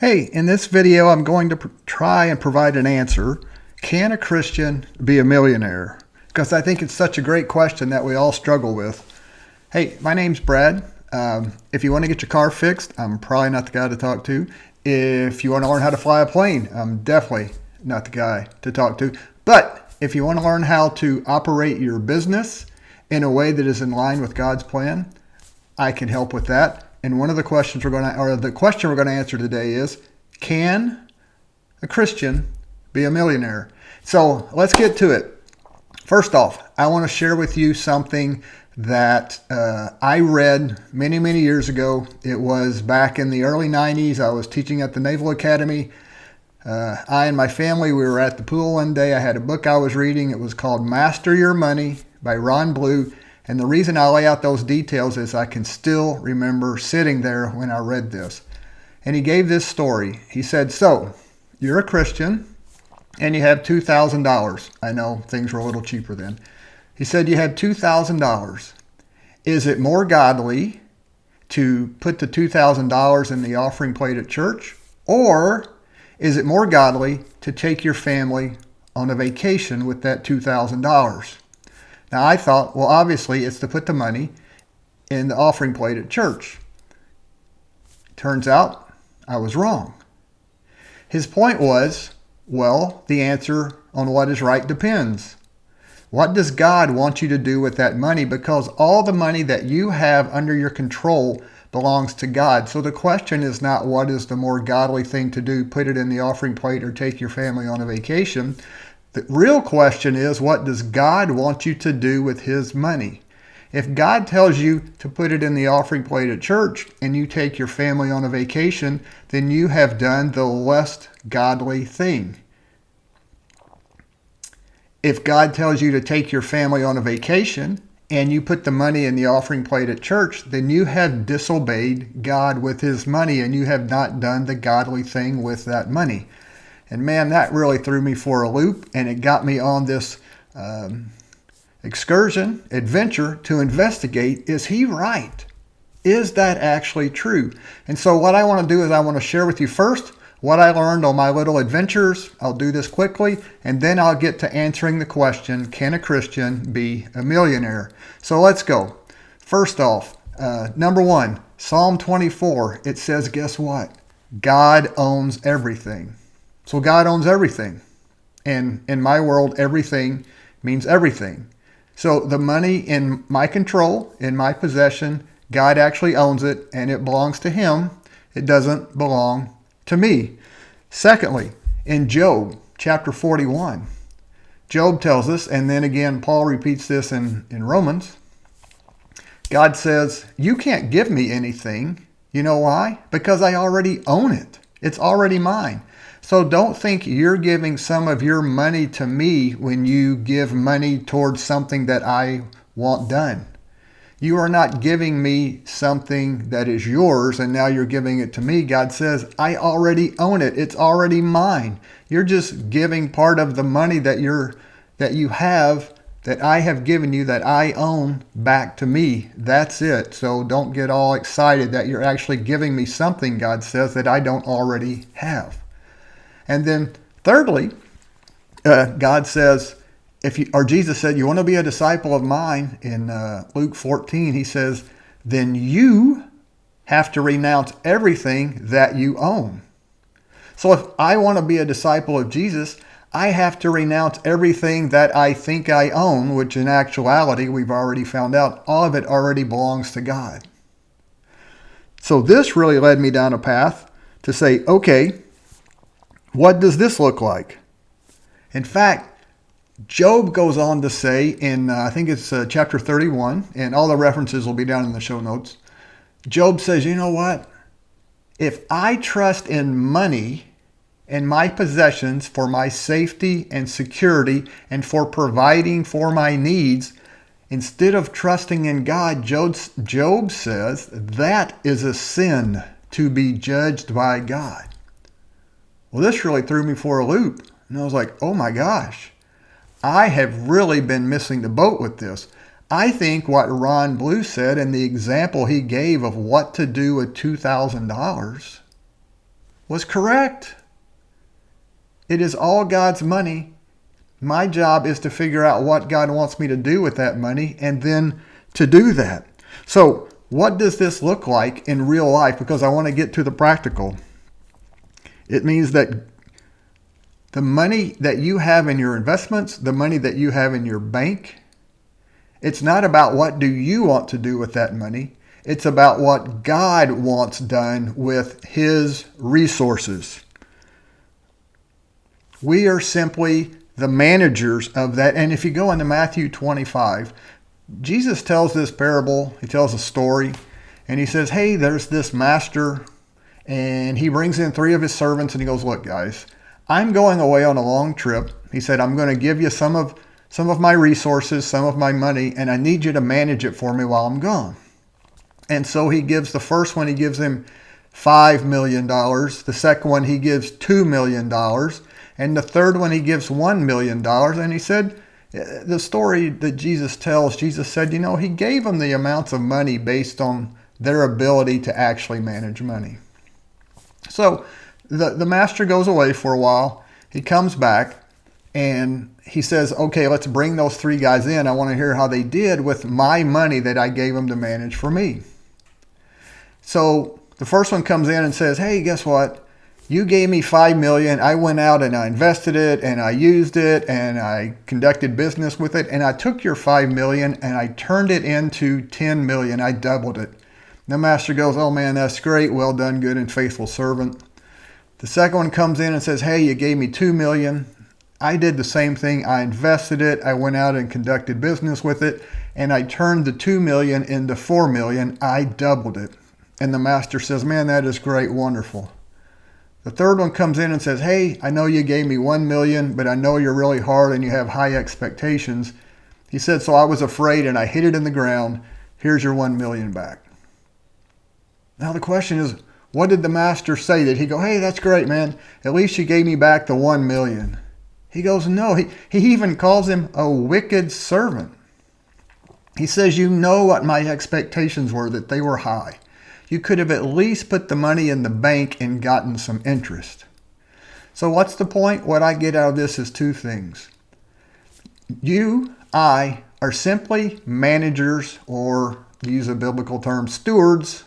Hey, in this video, I'm going to try and provide an answer. Can a Christian be a millionaire? Because I think it's such a great question that we all struggle with. Hey, my name's Brad. If you want to get your car fixed, I'm probably not the guy to talk to. If you want to learn how to fly a plane, I'm definitely not the guy to talk to. But if you want to learn how to operate your business in a way that is in line with God's plan, I can help with that. And one of the questions the question we're going to answer today is, can a Christian be a millionaire? So let's get to it. First off, I want to share with you something that I read many, many years ago. It was back in the early 90s. I was teaching at the Naval Academy. I and my family, we were at the pool one day. I had a book I was reading. It was called Master Your Money by Ron Blue. And the reason I lay out those details is I can still remember sitting there when I read this. And he gave this story. He said, so you're a Christian and you have $2,000. I know things were a little cheaper then. He said you had $2,000. Is it more godly to put the $2,000 in the offering plate at church? Or is it more godly to take your family on a vacation with that $2,000? Now, I thought, well, obviously, it's to put the money in the offering plate at church. Turns out, I was wrong. His point was, well, the answer on what is right depends. What does God want you to do with that money? Because all the money that you have under your control belongs to God. So the question is not what is the more godly thing to do, put it in the offering plate or take your family on a vacation. The real question is, what does God want you to do with his money? If God tells you to put it in the offering plate at church and you take your family on a vacation, then you have done the less godly thing. If God tells you to take your family on a vacation and you put the money in the offering plate at church, then you have disobeyed God with his money and you have not done the godly thing with that money. And man, that really threw me for a loop, and it got me on this adventure to investigate, is he right? Is that actually true? And so what I want to do is I want to share with you first what I learned on my little adventures. I'll do this quickly, and then I'll get to answering the question, can a Christian be a millionaire? So let's go. First off, number one, Psalm 24, it says, guess what? God owns everything. So God owns everything. And in my world, everything means everything. So the money in my control, in my possession, God actually owns it and it belongs to him. It doesn't belong to me. Secondly, in Job chapter 41, Job tells us, and then again, Paul repeats this in Romans, God says, you can't give me anything. You know why? Because I already own it. It's already mine. So don't think you're giving some of your money to me when you give money towards something that I want done. You are not giving me something that is yours and now you're giving it to me. God says, I already own it. It's already mine. You're just giving part of the money that you have, that I have given you, that I own, back to me. That's it. So don't get all excited that you're actually giving me something, God says, that I don't already have. And then thirdly, God says, Jesus said, you want to be a disciple of mine in Luke 14, he says, then you have to renounce everything that you own. So if I want to be a disciple of Jesus, I have to renounce everything that I think I own, which in actuality, we've already found out, all of it already belongs to God. So this really led me down a path to say, okay, what does this look like? In fact, Job goes on to say in, I think it's chapter 31, and all the references will be down in the show notes. Job says, you know what? If I trust in money and my possessions for my safety and security and for providing for my needs, instead of trusting in God, Job says that is a sin to be judged by God. Well, this really threw me for a loop. And I was like, oh my gosh, I have really been missing the boat with this. I think what Ron Blue said and the example he gave of what to do with $2,000 was correct. It is all God's money. My job is to figure out what God wants me to do with that money and then to do that. So what does this look like in real life? Because I want to get to the practical. It means that the money that you have in your investments, the money that you have in your bank, it's not about what do you want to do with that money. It's about what God wants done with his resources. We are simply the managers of that. And if you go into Matthew 25, Jesus tells this parable. He tells a story. And he says, hey, there's this master. And he brings in 3 of his servants. And he goes, look, guys, I'm going away on a long trip. He said, I'm going to give you some of my resources, some of my money. And I need you to manage it for me while I'm gone. And so he gives the first one, he gives him $5 million. The second one, he gives $2 million. And the third one, he gives $1 million. And he said, the story that Jesus tells, Jesus said, he gave them the amounts of money based on their ability to actually manage money. So the master goes away for a while. He comes back and he says, okay, let's bring those 3 guys in. I want to hear how they did with my money that I gave them to manage for me. So the first one comes in and says, hey, guess what? You gave me $5 million. I went out and I invested it and I used it and I conducted business with it. And I took your $5 million and I turned it into $10 million. I doubled it. The master goes, oh man, that's great. Well done, good and faithful servant. The second one comes in and says, hey, you gave me $2 million. I did the same thing. I invested it. I went out and conducted business with it. And I turned the $2 million into $4 million. I doubled it. And the master says, man, that is great. Wonderful. The third one comes in and says, hey, I know you gave me $1 million, but I know you're really hard and you have high expectations. He said, so I was afraid and I hid it in the ground. Here's your $1 million back. Now the question is, what did the master say? Did he go, hey, that's great, man. At least you gave me back the $1 million. He goes, no. He even calls him a wicked servant. He says, you know what my expectations were, that they were high. You could have at least put the money in the bank and gotten some interest. So what's the point? What I get out of this is 2 things. I are simply managers, or to use a biblical term, stewards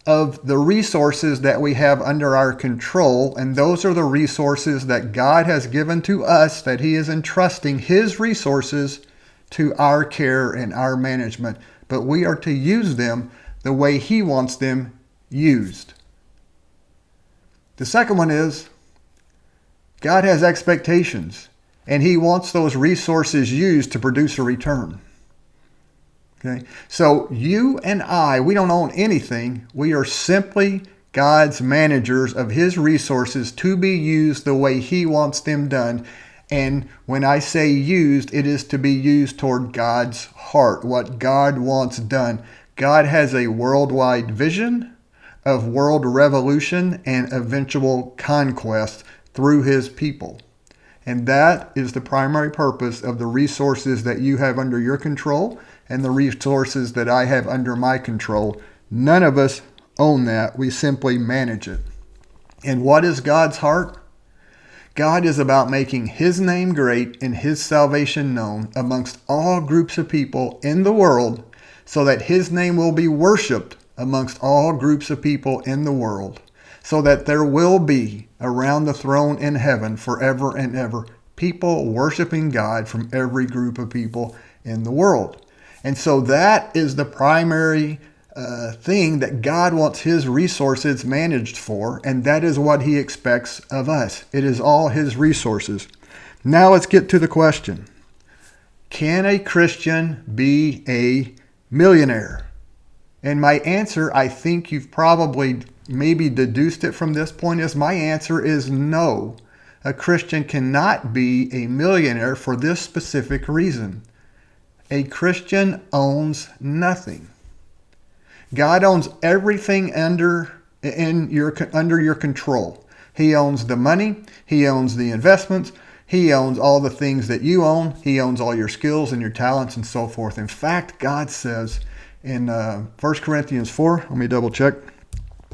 of the resources that we have under our control. And those are the resources that God has given to us, that he is entrusting his resources to our care and our management. But we are to use them the way he wants them used. The second one is, God has expectations, and he wants those resources used to produce a return. Okay? So you and I, we don't own anything. We are simply God's managers of his resources to be used the way he wants them done. And when I say used, it is to be used toward God's heart, what God wants done. God has a worldwide vision of world revolution and eventual conquest through his people. And that is the primary purpose of the resources that you have under your control and the resources that I have under my control. None of us own that. We simply manage it. And what is God's heart? God is about making his name great and his salvation known amongst all groups of people in the world, so that his name will be worshiped amongst all groups of people in the world, so that there will be around the throne in heaven forever and ever people worshiping God from every group of people in the world. And so that is the primary thing that God wants his resources managed for, and that is what he expects of us. It is all his resources. Now let's get to the question. Can a Christian be a millionaire? And my answer, I think you've probably maybe deduced it from this point, is my answer is no. A Christian cannot be a millionaire for this specific reason. A Christian owns nothing. God owns everything under your control. He owns the money. He owns the investments. He owns all the things that you own. He owns all your skills and your talents and so forth. In fact, God says in 1 Corinthians 4, let me double check.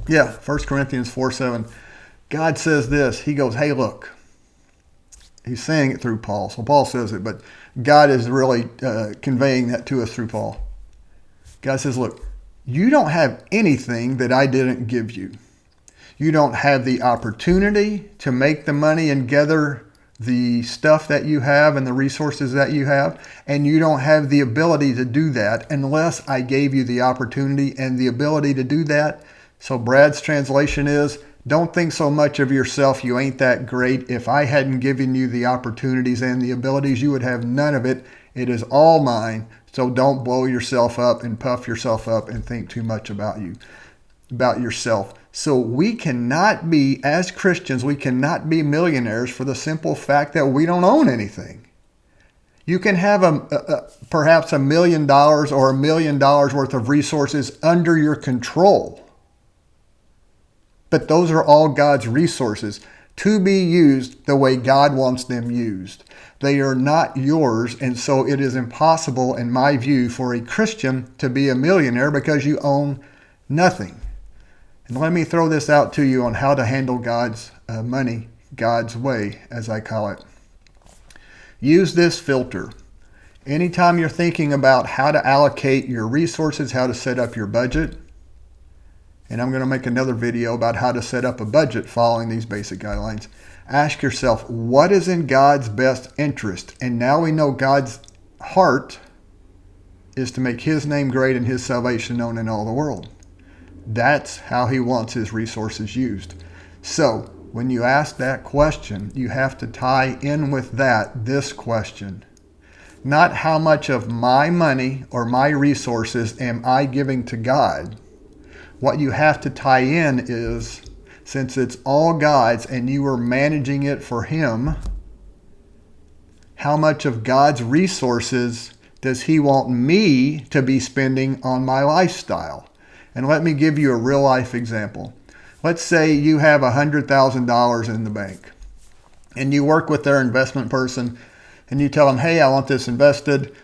Yeah, 1 Corinthians 4:7. God says this. He goes, hey, look. He's saying it through Paul. So Paul says it, but God is really conveying that to us through Paul. God says, look, you don't have anything that I didn't give you. You don't have the opportunity to make the money and gather the stuff that you have and the resources that you have. And you don't have the ability to do that unless I gave you the opportunity and the ability to do that. So Brad's translation is, don't think so much of yourself. You ain't that great. If I hadn't given you the opportunities and the abilities, you would have none of it. It is all mine. So don't blow yourself up and puff yourself up and think too much about yourself. So we cannot be, as Christians, we cannot be millionaires for the simple fact that we don't own anything. You can have perhaps $1 million or $1 million worth of resources under your control. But those are all God's resources to be used the way God wants them used. They are not yours, and so it is impossible, in my view, for a Christian to be a millionaire because you own nothing. And let me throw this out to you on how to handle God's money, God's way, as I call it. Use this filter. Anytime you're thinking about how to allocate your resources, how to set up your budget, and I'm going to make another video about how to set up a budget following these basic guidelines. Ask yourself, what is in God's best interest? And now we know God's heart is to make His name great and His salvation known in all the world. That's how He wants His resources used. So when you ask that question, you have to tie in with that this question. Not how much of my money or my resources am I giving to God. What you have to tie in is, since it's all God's and you are managing it for Him, how much of God's resources does He want me to be spending on my lifestyle? And let me give you a real life example. Let's say you have $100,000 in the bank and you work with their investment person and you tell them, hey, I want this invested.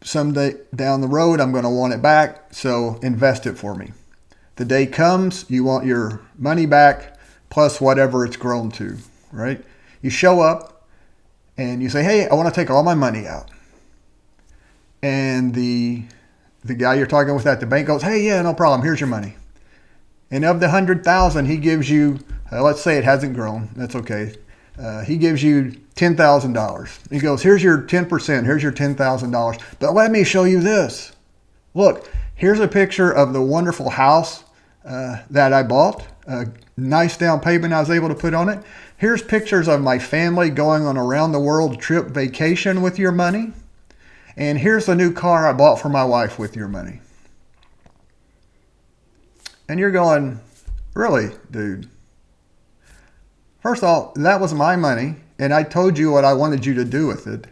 Someday down the road, I'm going to want it back, so invest it for me. The day comes, you want your money back plus whatever it's grown to, right? You show up and you say, hey, I want to take all my money out. And the guy you're talking with at the bank goes, hey, yeah, no problem. Here's your money. And of the 100,000, he gives you, let's say it hasn't grown. That's okay. He gives you $10,000. He goes, here's your 10%. Here's your $10,000. But let me show you this. Look, here's a picture of the wonderful house that I bought. A nice down payment I was able to put on it. Here's pictures of my family going on a around the world trip vacation with your money. And here's the new car I bought for my wife with your money. And you're going, really, dude? First of all, that was my money, and I told you what I wanted you to do with it.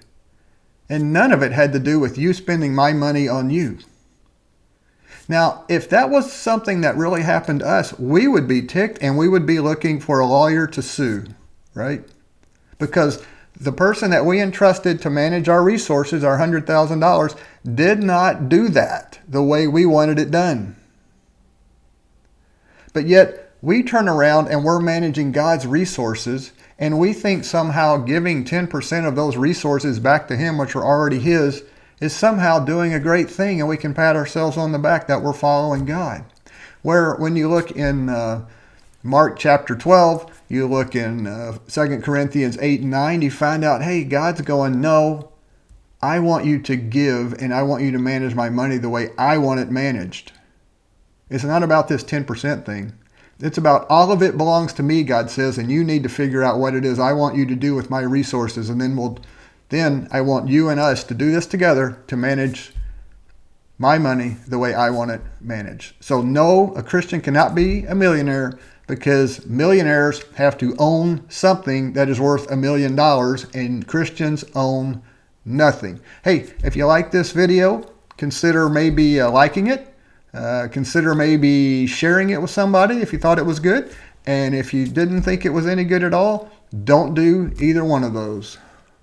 And none of it had to do with you spending my money on you. Now, if that was something that really happened to us, we would be ticked and we would be looking for a lawyer to sue, right? Because the person that we entrusted to manage our resources, our $100,000, did not do that the way we wanted it done. But yet, we turn around and we're managing God's resources, and we think somehow giving 10% of those resources back to Him, which are already His, is somehow doing a great thing, and we can pat ourselves on the back that we're following God. Where when you look in Mark chapter 12, you look in 2 Corinthians 8 and 9, you find out, hey, God's going, no, I want you to give, and I want you to manage my money the way I want it managed. It's not about this 10% thing. It's about all of it belongs to me, God says, and you need to figure out what it is I want you to do with my resources, and then I want you and us to do this together to manage my money the way I want it managed. So no, a Christian cannot be a millionaire because millionaires have to own something that is worth $1 million, and Christians own nothing. Hey, if you like this video, consider maybe liking it. Consider maybe sharing it with somebody if you thought it was good. And if you didn't think it was any good at all, don't do either one of those.